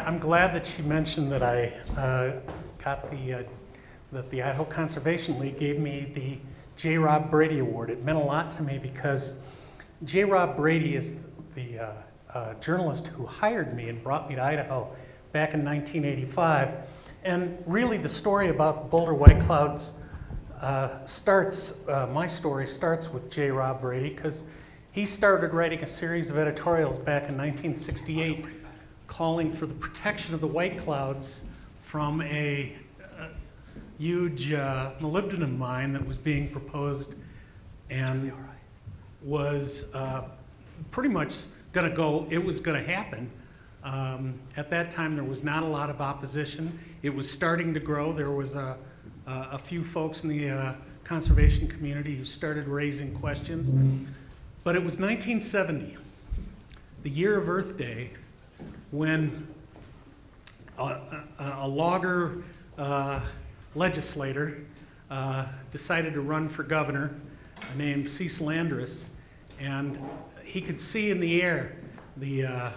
I'm glad that she mentioned that I got that the Idaho Conservation League gave me the J. Rob Brady Award. It meant a lot to me because J. Rob Brady is the journalist who hired me and brought me to Idaho back in 1985. And really the story about the Boulder White Clouds my story starts with J. Rob Brady, because he started writing a series of editorials back in 1968 calling for the protection of the white clouds from a huge molybdenum mine that was being proposed and was pretty much going to go, it was going to happen. At that time, there was not a lot of opposition. It was starting to grow. There was a few folks in the conservation community who started raising questions. But it was 1970, the year of Earth Day, when a logger legislator decided to run for governor named Cecil Andrus, and he could see in the air the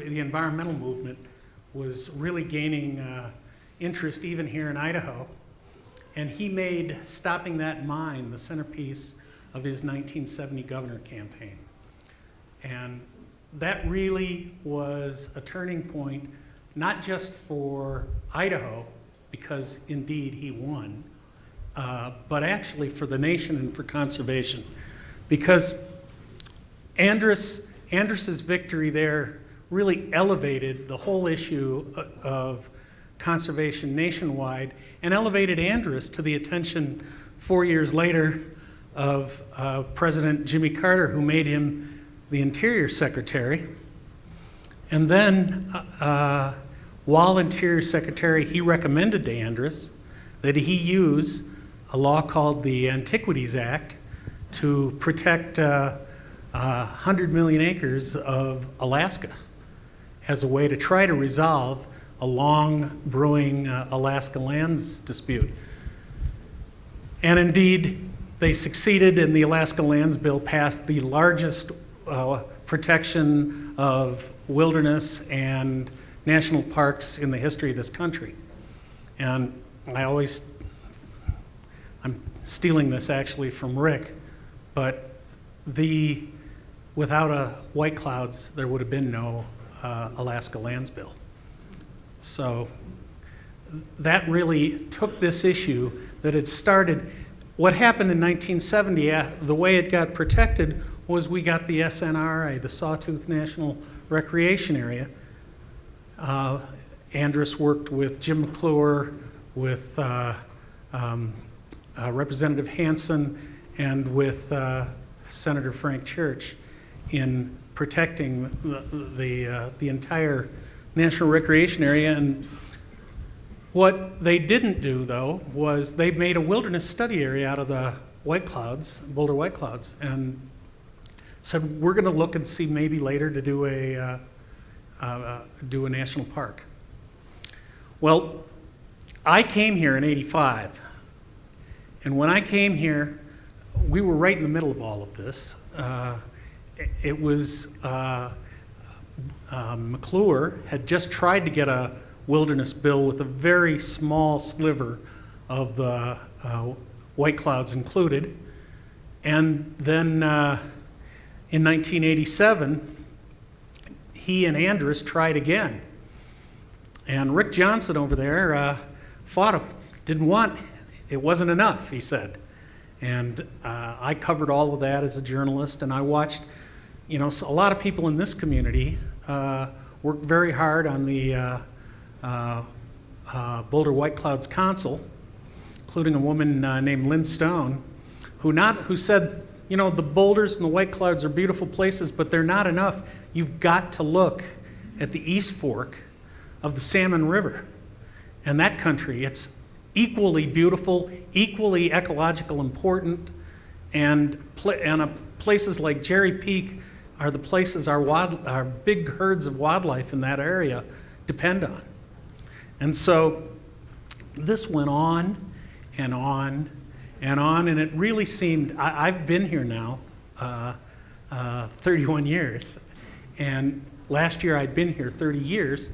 environmental movement was really gaining interest even here in Idaho, and he made stopping that mine the centerpiece of his 1970 governor campaign. And that really was a turning point, not just for Idaho, because indeed he won, but actually for the nation and for conservation. Because Andrus's victory there really elevated the whole issue of conservation nationwide, and elevated Andrus to the attention 4 years later of President Jimmy Carter, who made him the Interior Secretary. And then, while Interior Secretary, he recommended to Andrus that he use a law called the Antiquities Act to protect 100 million acres of Alaska as a way to try to resolve a long brewing Alaska lands dispute. And indeed, they succeeded, and the Alaska Lands Bill passed the largest protection of wilderness and national parks in the history of this country. And I'm stealing this actually from Rick, but without white clouds, there would have been no Alaska Lands Bill. So that really took this issue that had started. What happened in 1970, the way it got protected was we got the SNRA, the Sawtooth National Recreation Area. Andrus worked with Jim McClure, with Representative Hansen, and with Senator Frank Church in protecting the entire National Recreation Area. And what they didn't do, though, was they made a wilderness study area out of the white clouds, Boulder White Clouds, and said, we're going to look and see maybe later to do a national park. Well, I came here in '85, and when I came here, we were right in the middle of all of this. It was McClure had just tried to get a wilderness bill with a very small sliver of the white clouds included. And then in 1987, he and Andrus tried again. And Rick Johnson over there fought him. Didn't want, it wasn't enough, he said. And I covered all of that as a journalist, and I watched, so a lot of people in this community worked very hard on the Boulder White Clouds Council, including a woman named Lynn Stone, who said, the boulders and the white clouds are beautiful places, but they're not enough. You've got to look at the East Fork of the Salmon River. And that country, it's equally beautiful, equally ecological important, and places like Jerry Peak are the places our big herds of wildlife in that area depend on. And so this went on and on and on, and it really seemed, I've been here now 31 years, and last year I'd been here 30 years,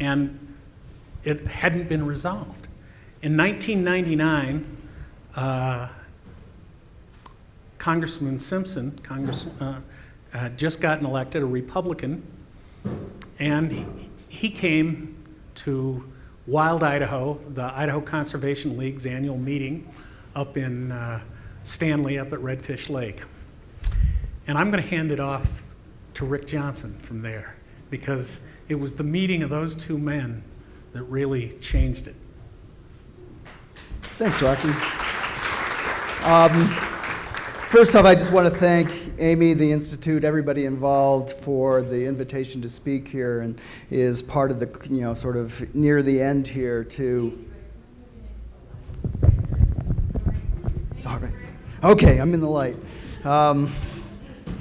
and it hadn't been resolved. In 1999, Congressman Simpson, had just gotten elected, a Republican, and he came to Wild, Idaho, the Idaho Conservation League's annual meeting up in Stanley, up at Redfish Lake. And I'm going to hand it off to Rick Johnson from there, because it was the meeting of those two men that really changed it. Thanks, Rocky. First off, I just want to thank Amy, the Institute, everybody involved for the invitation to speak here, and is part of the, sort of near the end here to... It's all right. Okay, I'm in the light.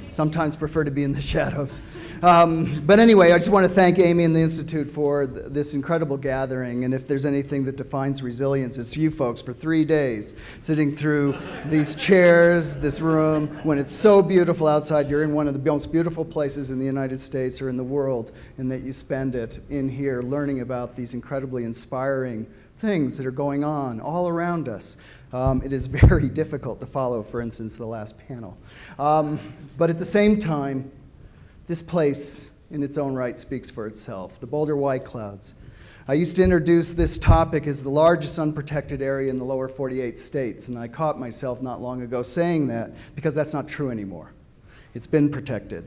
Sometimes prefer to be in the shadows. But anyway, I just want to thank Amy and the Institute for this incredible gathering. And if there's anything that defines resilience, it's you folks for 3 days sitting through these chairs, this room, when it's so beautiful outside. You're in one of the most beautiful places in the United States or in the world, and that you spend it in here learning about these incredibly inspiring things that are going on all around us. It is very difficult to follow, for instance, the last panel. But at the same time, this place in its own right speaks for itself. The Boulder White Clouds. I used to introduce this topic as the largest unprotected area in the lower 48 states, and I caught myself not long ago saying that because that's not true anymore. It's been protected.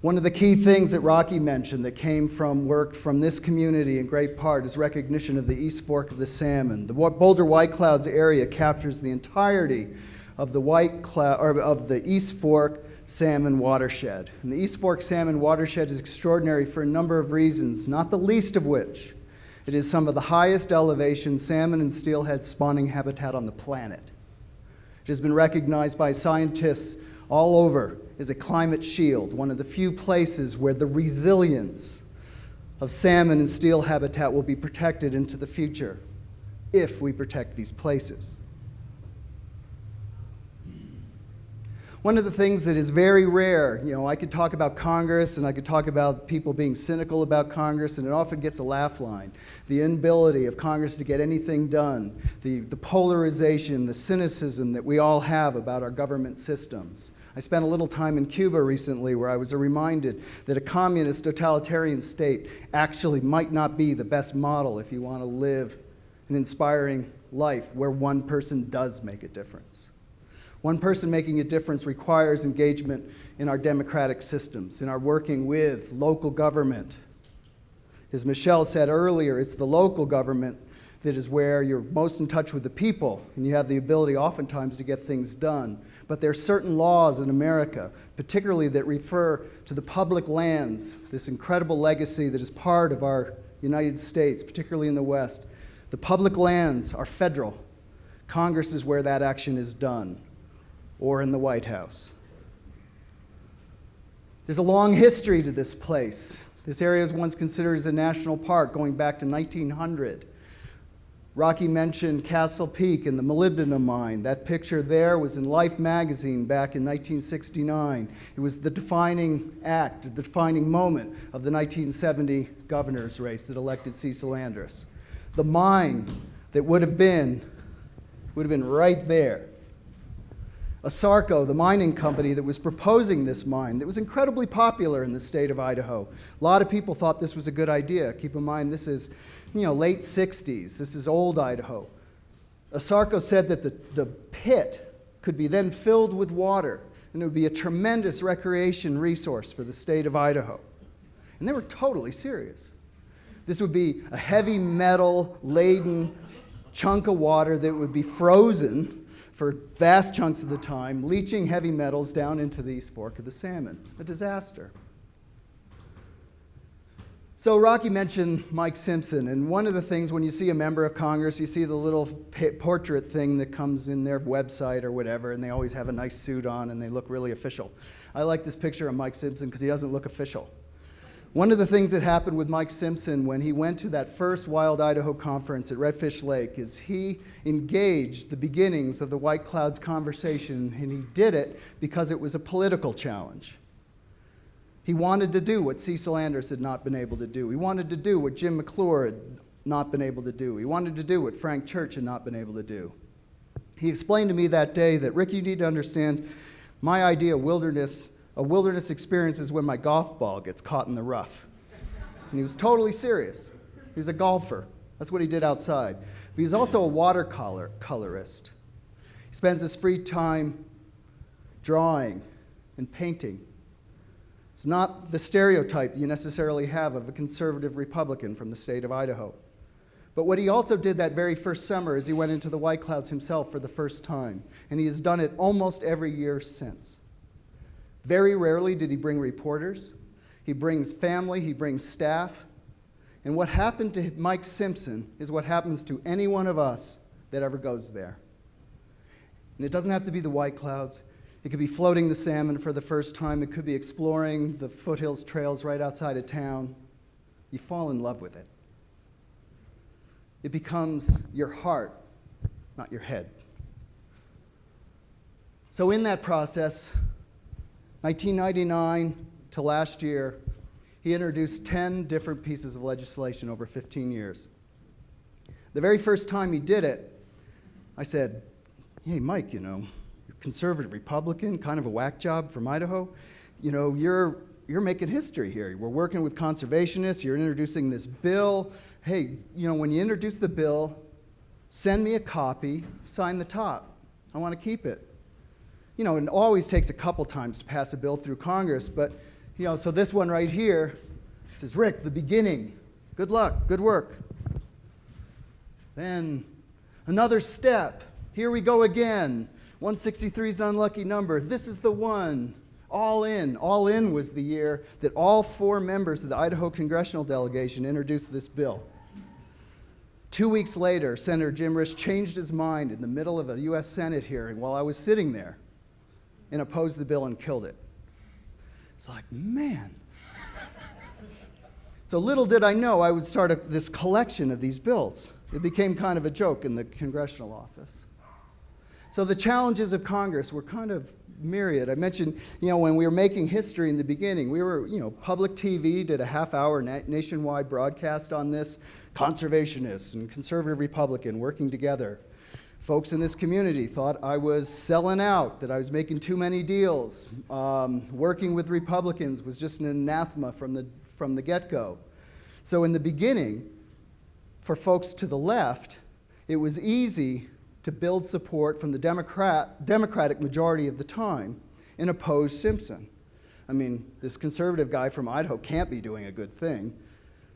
One of the key things that Rocky mentioned that came from work from this community in great part is recognition of the East Fork of the Salmon. The Boulder White Clouds area captures the entirety of the East Fork Salmon Watershed. And the East Fork Salmon Watershed is extraordinary for a number of reasons, not the least of which it is some of the highest elevation salmon and steelhead spawning habitat on the planet. It has been recognized by scientists all over as a climate shield, one of the few places where the resilience of salmon and steel habitat will be protected into the future if we protect these places. One of the things that is very rare, I could talk about Congress and I could talk about people being cynical about Congress, and it often gets a laugh line. The inability of Congress to get anything done, the polarization, the cynicism that we all have about our government systems. I spent a little time in Cuba recently where I was reminded that a communist totalitarian state actually might not be the best model if you want to live an inspiring life where one person does make a difference. One person making a difference requires engagement in our democratic systems, in our working with local government. As Michelle said earlier, it's the local government that is where you're most in touch with the people, and you have the ability oftentimes to get things done. But there are certain laws in America, particularly that refer to the public lands, this incredible legacy that is part of our United States, particularly in the West. The public lands are federal. Congress is where that action is done, or in the White House. There's a long history to this place. This area was once considered as a national park going back to 1900. Rocky mentioned Castle Peak and the molybdenum mine. That picture there was in Life magazine back in 1969. It was the defining act, the defining moment of the 1970 governor's race that elected Cecil Andrus. The mine that would have been right there. Asarco, the mining company that was proposing this mine, that was incredibly popular in the state of Idaho. A lot of people thought this was a good idea. Keep in mind, this is late 60s. This is old Idaho. Asarco said that the pit could be then filled with water, and it would be a tremendous recreation resource for the state of Idaho. And they were totally serious. This would be a heavy metal-laden chunk of water that would be frozen for vast chunks of the time, leaching heavy metals down into the East Fork of the Salmon. A disaster. So Rocky mentioned Mike Simpson, and one of the things when you see a member of Congress, you see the little portrait thing that comes in their website or whatever, and they always have a nice suit on and they look really official. I like this picture of Mike Simpson because he doesn't look official. One of the things that happened with Mike Simpson when he went to that first Wild Idaho conference at Redfish Lake is he engaged the beginnings of the White Clouds conversation, and he did it because it was a political challenge. He wanted to do what Cecil Anders had not been able to do. He wanted to do what Jim McClure had not been able to do. He wanted to do what Frank Church had not been able to do. He explained to me that day that, Rick, you need to understand my idea of wilderness. A wilderness experience is when my golf ball gets caught in the rough. And he was totally serious. He was a golfer. That's what he did outside. But he's also a watercolorist. He spends his free time drawing and painting. It's not the stereotype you necessarily have of a conservative Republican from the state of Idaho. But what he also did that very first summer is he went into the White Clouds himself for the first time. And he has done it almost every year since. Very rarely did he bring reporters. He brings family, he brings staff. And what happened to Mike Simpson is what happens to any one of us that ever goes there. And it doesn't have to be the White Clouds. It could be floating the salmon for the first time. It could be exploring the foothills trails right outside of town. You fall in love with it. It becomes your heart, not your head. So in that process, 1999 to last year, he introduced 10 different pieces of legislation over 15 years. The very first time he did it, I said, hey, Mike, you're conservative Republican, kind of a whack job from Idaho. You're making history here. We're working with conservationists. You're introducing this bill. Hey, when you introduce the bill, send me a copy, sign the top. I want to keep it. It always takes a couple times to pass a bill through Congress, but, so this one right here says, Rick, the beginning. Good luck, good work. Then another step. Here we go again. 163 is an unlucky number. This is the one. All in. All in was the year that all 4 members of the Idaho congressional delegation introduced this bill. 2 weeks later, Senator Jim Risch changed his mind in the middle of a U.S. Senate hearing while I was sitting there and opposed the bill and killed it. It's like, man. So little did I know I would start this collection of these bills. It became kind of a joke in the congressional office. So the challenges of Congress were kind of myriad. I mentioned, when we were making history in the beginning, we were, public TV did a half-hour nationwide broadcast on this. Conservationists and conservative Republican working together. Folks in this community thought I was selling out, that I was making too many deals. Working with Republicans was just an anathema from the get-go. So in the beginning, for folks to the left, it was easy to build support from the Democratic majority of the time and oppose Simpson. This conservative guy from Idaho can't be doing a good thing.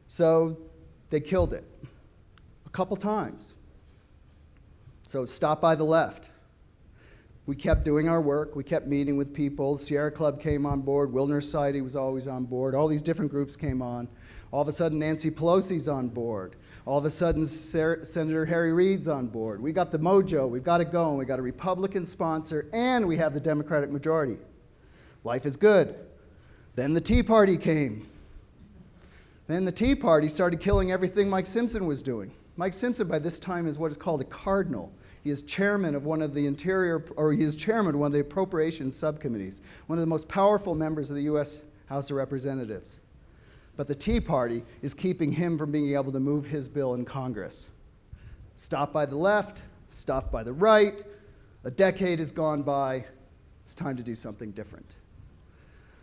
So they killed it a couple times. So stop by the left. We kept doing our work. We kept meeting with people. Sierra Club came on board. Wilderness Society was always on board. All these different groups came on. All of a sudden, Nancy Pelosi's on board. All of a sudden, Senator Harry Reid's on board. We got the mojo. We've got it going. We got a Republican sponsor, and we have the Democratic majority. Life is good. Then the Tea Party came. Then the Tea Party started killing everything Mike Simpson was doing. Mike Simpson, by this time, is what is called a cardinal. He is chairman of one of the appropriations subcommittees, one of the most powerful members of the U.S. House of Representatives. But the Tea Party is keeping him from being able to move his bill in Congress. Stop by the left, stop by the right. A decade has gone by. It's time to do something different.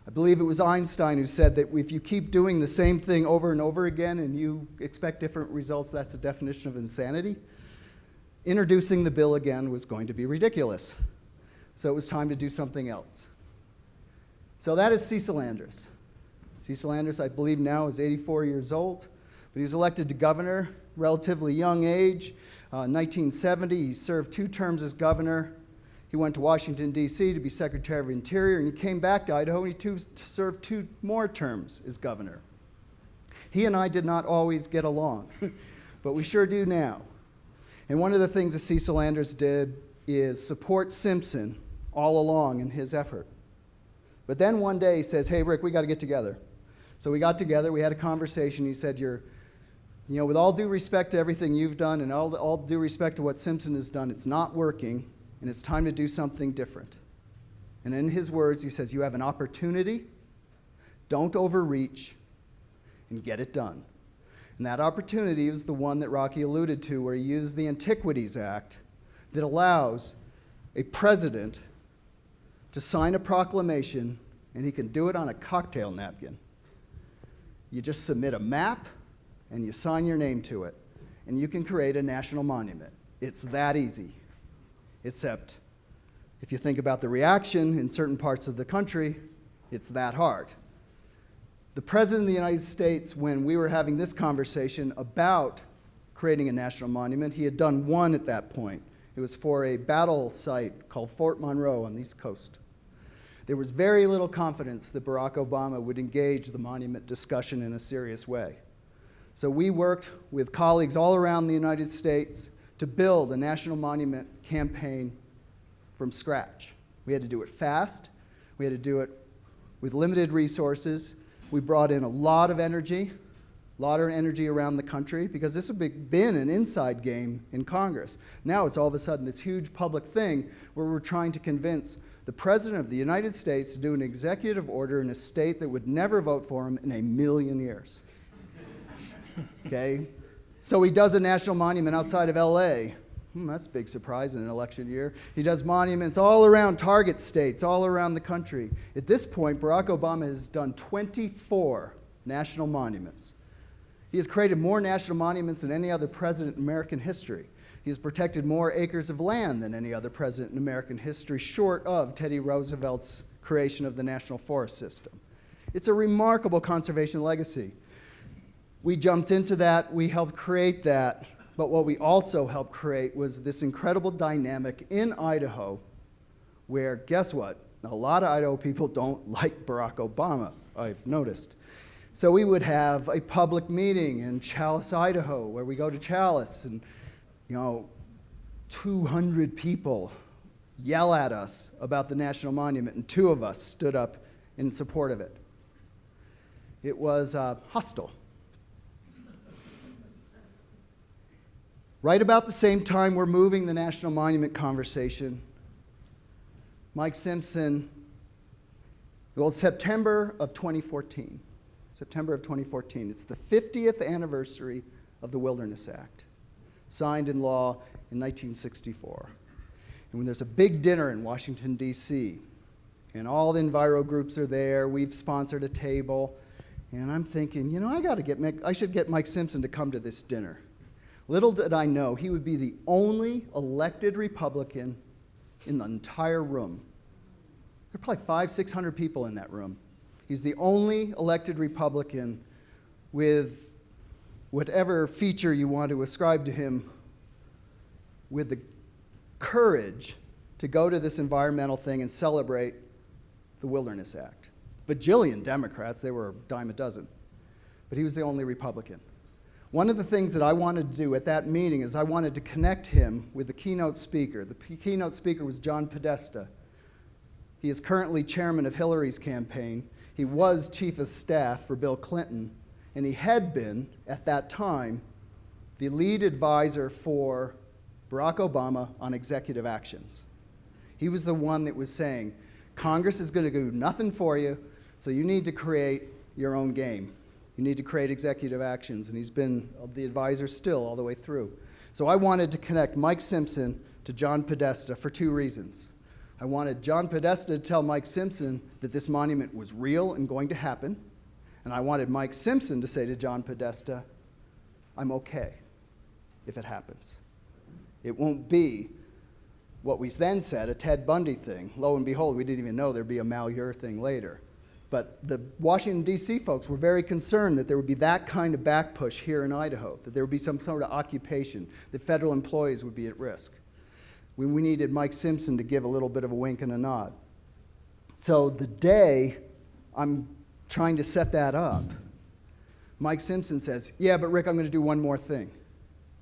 I believe it was Einstein who said that if you keep doing the same thing over and over again and you expect different results, that's the definition of insanity. Introducing the bill again was going to be ridiculous. So it was time to do something else. So that is Cecil Anders. Cecil Anders, I believe now, is 84 years old, but he was elected to governor, relatively young age. 1970, he served 2 terms as governor. He went to Washington, D.C. to be Secretary of Interior, and he came back to Idaho and he served 2 more terms as governor. He and I did not always get along, but we sure do now. And one of the things that Cecil Anders did is support Simpson all along in his effort. But then one day he says, hey, Rick, we got to get together. So we got together, we had a conversation. He said, with all due respect to everything you've done and all due respect to what Simpson has done, it's not working, and it's time to do something different. And in his words, he says, you have an opportunity Don't overreach, and get it done. And that opportunity was the one that Rocky alluded to, where he used the Antiquities Act that allows a president to sign a proclamation, and he can do it on a cocktail napkin. You just submit a map, and you sign your name to it, and you can create a national monument. It's that easy. Except, if you think about the reaction in certain parts of the country, it's that hard. The President of the United States, when we were having this conversation about creating a national monument, he had done one at that point. It was for a battle site called Fort Monroe on the East Coast. There was very little confidence that Barack Obama would engage the monument discussion in a serious way. So we worked with colleagues all around the United States to build a national monument campaign from scratch. We had to do it fast. We had to do it with limited resources. We brought in a lot of energy around the country, because this had been an inside game in Congress. Now it's all of a sudden this huge public thing where we're trying to convince the President of the United States to do an executive order in a state that would never vote for him in a million years. Okay? So he does a national monument outside of LA. That's a big surprise in an election year. He does monuments all around target states, all around the country. At this point, Barack Obama has done 24 national monuments. He has created more national monuments than any other president in American history. He has protected more acres of land than any other president in American history, short of Teddy Roosevelt's creation of the National Forest System. It's a remarkable conservation legacy. We jumped into that, we helped create that, but what we also helped create was this incredible dynamic in Idaho where, guess what? A lot of Idaho people don't like Barack Obama, I've noticed. So we would have a public meeting in Chalice, Idaho, where we go to Chalice and, 200 people yell at us about the national monument, and 2 of us stood up in support of it. It was hostile. Right about the same time we're moving the national monument conversation, Mike Simpson, September of 2014. September of 2014. It's the 50th anniversary of the Wilderness Act, signed in law in 1964. And when there's a big dinner in Washington, D.C., and all the enviro groups are there, we've sponsored a table, and I'm thinking, I should get Mike Simpson to come to this dinner. Little did I know he would be the only elected Republican in the entire room. There are probably 500-600 people in that room. He's the only elected Republican with whatever feature you want to ascribe to him, with the courage to go to this environmental thing and celebrate the Wilderness Act. Bajillion Democrats, they were a dime a dozen, but he was the only Republican. One of the things that I wanted to do at that meeting is I wanted to connect him with the keynote speaker. The keynote speaker was John Podesta. He is currently chairman of Hillary's campaign. He was chief of staff for Bill Clinton, and he had been, at that time, the lead advisor for Barack Obama on executive actions. He was the one that was saying, Congress is going to do nothing for you, so you need to create your own game. You need to create executive actions, and he's been the advisor still all the way through. So I wanted to connect Mike Simpson to John Podesta for 2 reasons. I wanted John Podesta to tell Mike Simpson that this monument was real and going to happen, and I wanted Mike Simpson to say to John Podesta, I'm okay if it happens. It won't be what we then said, a Ted Bundy thing. Lo and behold, we didn't even know there'd be a Malheur thing later. But the Washington, D.C. folks were very concerned that there would be that kind of back push here in Idaho, that there would be some sort of occupation, that federal employees would be at risk. We needed Mike Simpson to give a little bit of a wink and a nod. So the day I'm trying to set that up, Mike Simpson says, yeah, but Rick, I'm going to do one more thing.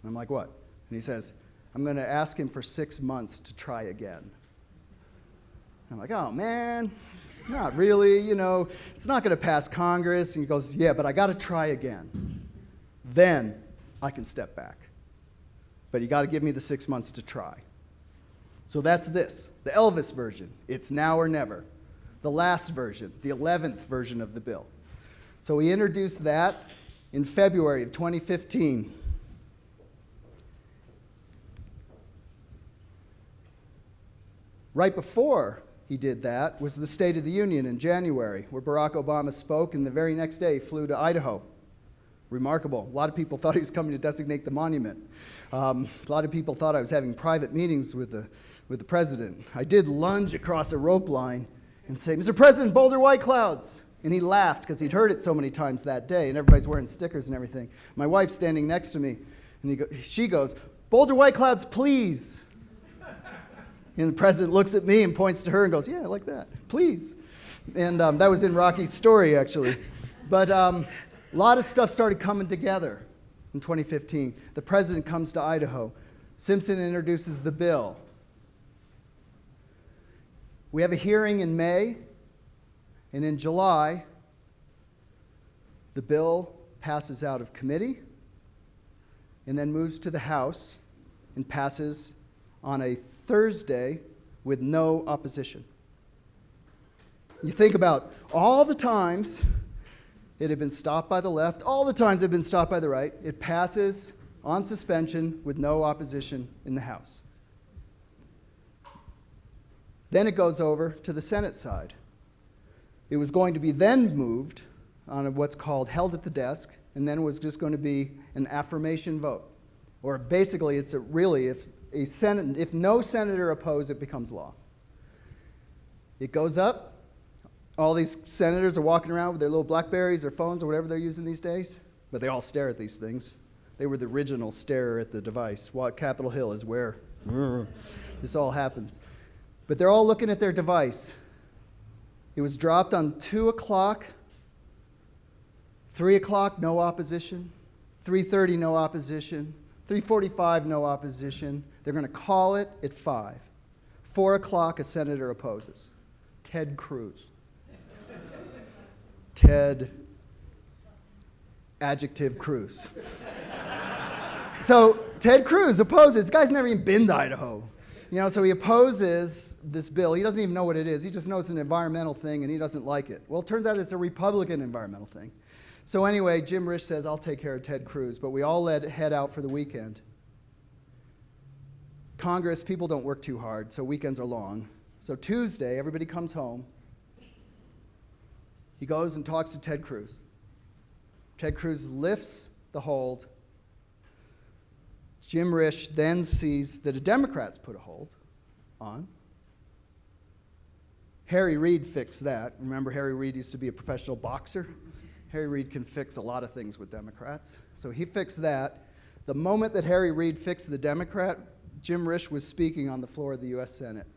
And I'm like, what? And he says, I'm going to ask him for 6 months to try again. And I'm like, oh, man. Not really, it's not going to pass Congress. And he goes, yeah, but I got to try again. Then I can step back. But you got to give me the 6 months to try. So that's this, the Elvis version. It's now or never. The last version, the 11th version of the bill. So he introduced that in February of 2015. Right before he did that was the State of the Union in January, where Barack Obama spoke, and the very next day flew to Idaho. Remarkable. A lot of people thought he was coming to designate the monument. A lot of people thought I was having private meetings with the president. I did lunge across a rope line and say, "Mr. President, Boulder White Clouds." And he laughed because he'd heard it so many times that day, and everybody's wearing stickers and everything. My wife's standing next to me, and she goes, "Boulder White Clouds, please." And the president looks at me and points to her and goes, "Yeah, I like that. Please." And that was in Rocky's story, actually. But a lot of stuff started coming together in 2015. The president comes to Idaho. Simpson introduces the bill. We have a hearing in May, and in July, the bill passes out of committee and then moves to the House and passes on a Thursday with no opposition. You think about all the times it had been stopped by the left, all the times it had been stopped by the right. It passes on suspension with no opposition in the House. Then it goes over to the Senate side. It was going to be then moved on what's called held at the desk, and then it was just going to be an affirmation vote. Or basically, it's if no senator opposes, it becomes law. It goes up. All these senators are walking around with their little Blackberries or phones or whatever they're using these days, but they all stare at these things. They were the original stare at the device. Capitol Hill is where this all happens. But they're all looking at their device. It was dropped on 2 o'clock, 3 o'clock, no opposition, 3:30, no opposition, 3:45, no opposition. They're going to call it at 5. 4 o'clock, a senator opposes. Ted Cruz. Ted, adjective Cruz. So Ted Cruz opposes. This guy's never even been to Idaho. So he opposes this bill. He doesn't even know what it is. He just knows it's an environmental thing, and he doesn't like it. Well, it turns out it's a Republican environmental thing. So anyway, Jim Risch says, "I'll take care of Ted Cruz," but we all head out for the weekend. Congress, people don't work too hard, so weekends are long. So Tuesday, everybody comes home. He goes and talks to Ted Cruz. Ted Cruz lifts the hold. Jim Risch then sees that the Democrats put a hold on. Harry Reid fixed that. Remember, Harry Reid used to be a professional boxer. Harry Reid can fix a lot of things with Democrats. So he fixed that. The moment that Harry Reid fixed the Democrat, Jim Risch was speaking on the floor of the U.S. Senate.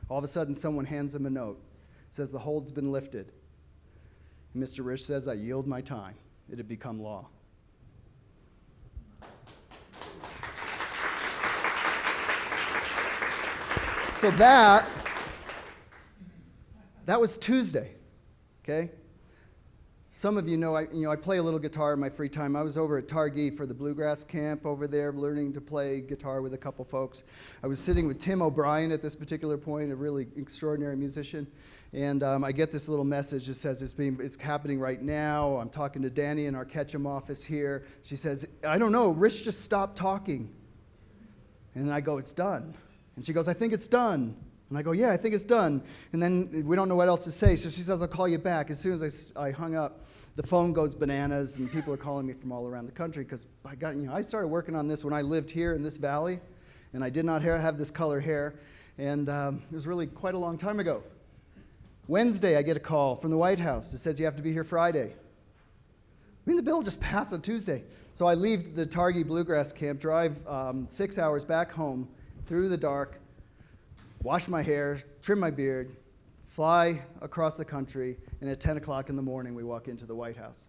All of a sudden, someone hands him a note. It says, "The hold's been lifted." And Mr. Risch says, "I yield my time." It had become law. So that was Tuesday, okay? Some of you know I play a little guitar in my free time. I was over at Targhee for the bluegrass camp over there, learning to play guitar with a couple folks. I was sitting with Tim O'Brien at this particular point, a really extraordinary musician, and I get this little message that says it's happening right now. I'm talking to Danny in our Ketchum office here. She says, "I don't know, Risch just stopped talking." And I go, "It's done." And she goes, "I think it's done." And I go, "Yeah, I think it's done." And then we don't know what else to say. So she says, "I'll call you back." As soon as I hung up, the phone goes bananas, and people are calling me from all around the country because I started working on this when I lived here in this valley, and I did not have this color hair, and it was really quite a long time ago. Wednesday, I get a call from the White House that says you have to be here Friday. The bill just passed on Tuesday. So I leave the Targhee Bluegrass Camp, drive 6 hours back home through the dark, wash my hair, trim my beard, fly across the country, and at 10 o'clock in the morning, we walk into the White House.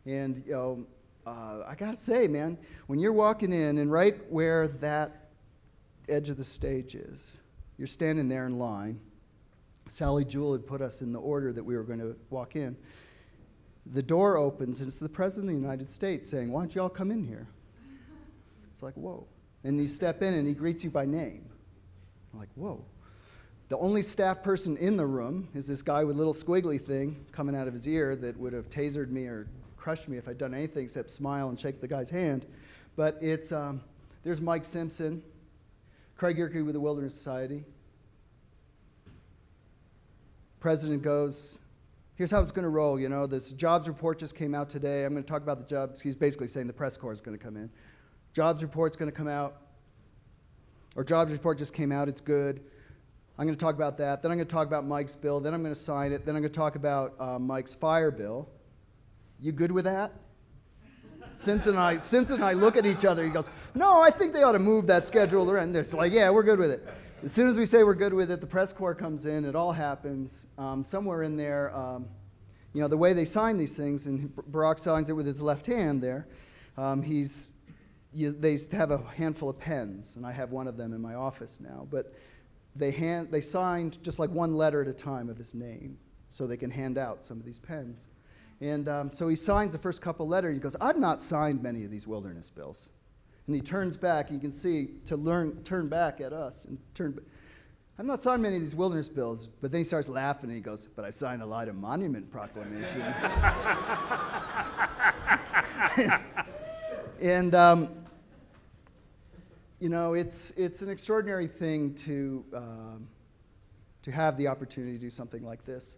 And, I got to say, man, when you're walking in, and right where that edge of the stage is, you're standing there in line. Sally Jewell had put us in the order that we were going to walk in. The door opens, and it's the President of the United States saying, "Why don't you all come in here?" It's like, whoa. And you step in, and he greets you by name. I'm like, whoa. The only staff person in the room is this guy with a little squiggly thing coming out of his ear that would have tasered me or crushed me if I'd done anything except smile and shake the guy's hand. But it's, there's Mike Simpson, Craig Yerke with the Wilderness Society. President goes, here's how it's going to roll. You know, this jobs report just came out today. I'm going to talk about the jobs. He's basically saying the press corps is going to come in. Jobs report's going to come out. Or jobs report just came out. It's good. I'm going to talk about that. Then I'm going to talk about Mike's bill. Then I'm going to sign it. Then I'm going to talk about Mike's fire bill. You good with that? Simpson and I look at each other. He goes, no, I think they ought to move that schedule around. It's like, yeah, we're good with it. As soon as we say we're good with it, the press corps comes in. It all happens. Somewhere in there, you know, the way they sign these things, and Barack signs it with his left hand there, they have a handful of pens, and I have one of them in my office now. But they signed just like one letter at a time of his name so they can hand out some of these pens. And so he signs the first couple letters. He goes, I've not signed many of these wilderness bills. And he turns back. You can see turn back at us. And I've not signed many of these wilderness bills. But then he starts laughing and he goes, but I signed a lot of monument proclamations. And you know, it's an extraordinary thing to have the opportunity to do something like this.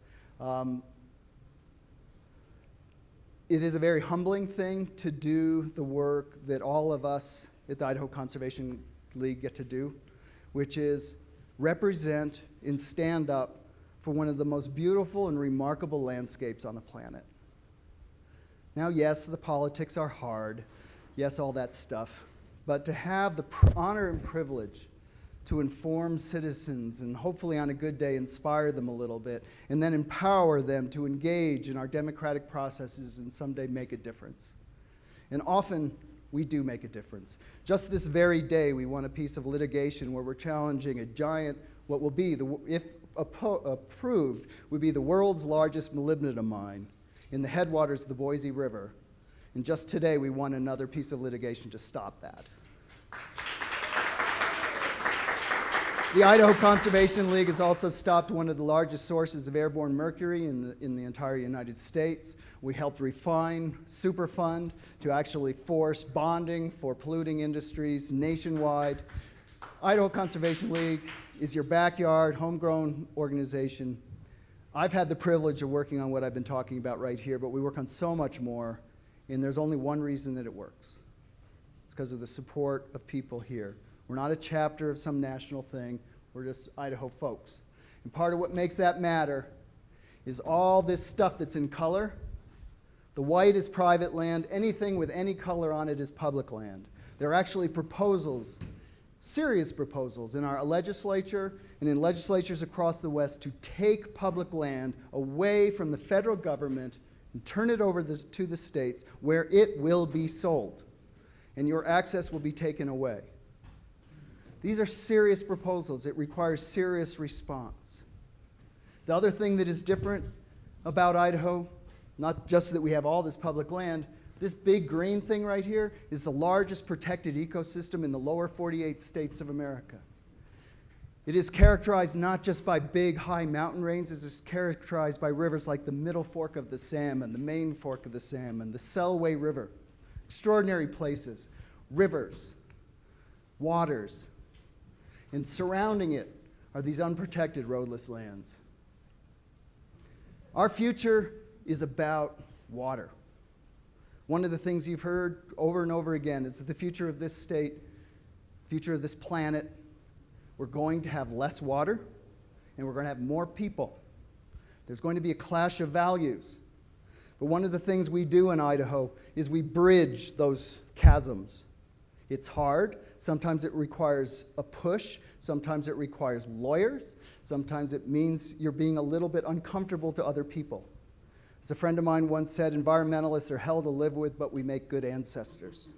It is a very humbling thing to do the work that all of us at the Idaho Conservation League get to do, which is represent and stand up for one of the most beautiful and remarkable landscapes on the planet. Now, yes, the politics are hard. Yes, all that stuff. But to have the honor and privilege to inform citizens and hopefully on a good day inspire them a little bit and then empower them to engage in our democratic processes and someday make a difference. And often we do make a difference. Just this very day we won a piece of litigation where we're challenging a giant, what will be, if approved, would be the world's largest molybdenum mine in the headwaters of the Boise River. And just today we won another piece of litigation to stop that. The Idaho Conservation League has also stopped one of the largest sources of airborne mercury in the entire United States. We helped refine Superfund to actually force bonding for polluting industries nationwide. Idaho Conservation League is your backyard, homegrown organization. I've had the privilege of working on what I've been talking about right here, but we work on so much more, and there's only one reason that it works. It's because of the support of people here. We're not a chapter of some national thing. We're just Idaho folks. And part of what makes that matter is all this stuff that's in color. The white is private land. Anything with any color on it is public land. There are actually proposals, serious proposals, in our legislature and in legislatures across the West to take public land away from the federal government and turn it over to the states where it will be sold. And your access will be taken away. These are serious proposals. It requires serious response. The other thing that is different about Idaho, not just that we have all this public land, this big green thing right here is the largest protected ecosystem in the lower 48 states of America. It is characterized not just by big, high mountain ranges, it is characterized by rivers like the Middle Fork of the Salmon, the Main Fork of the Salmon, the Selway River. Extraordinary places, rivers, waters. And surrounding it are these unprotected roadless lands. Our future is about water. One of the things you've heard over and over again is that the future of this state, future of this planet, we're going to have less water and we're going to have more people. There's going to be a clash of values. But one of the things we do in Idaho is we bridge those chasms. It's hard. Sometimes it requires a push. Sometimes it requires lawyers. Sometimes it means you're being a little bit uncomfortable to other people. As a friend of mine once said, environmentalists are hell to live with, but we make good ancestors.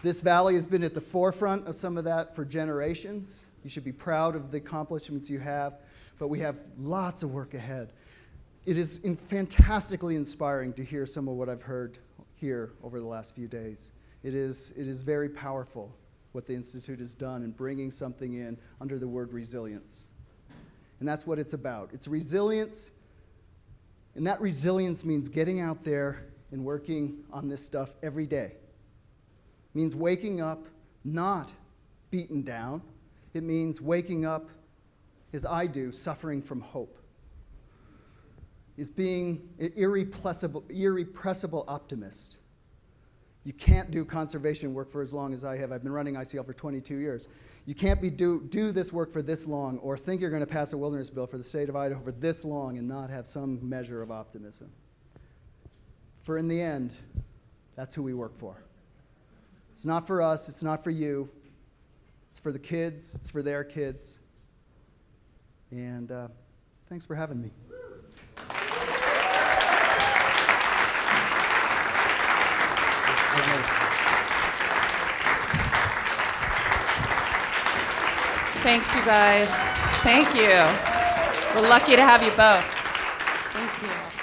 This valley has been at the forefront of some of that for generations. You should be proud of the accomplishments you have, but we have lots of work ahead. It is fantastically inspiring to hear some of what I've heard here over the last few days. It is very powerful. what the Institute has done in bringing something in under the word resilience. And that's what it's about. It's resilience, and that resilience means getting out there and working on this stuff every day. It means waking up not beaten down. It means waking up, as I do, suffering from hope. Is being an irrepressible optimist. You can't do conservation work for as long as I have. I've been running ICL for 22 years. You can't do this work for this long or think you're going to pass a wilderness bill for the state of Idaho for this long and not have some measure of optimism. For in the end, that's who we work for. It's not for us, it's not for you. It's for the kids, it's for their kids. And thanks for having me. Thanks, you guys. Thank you. We're lucky to have you both. Thank you.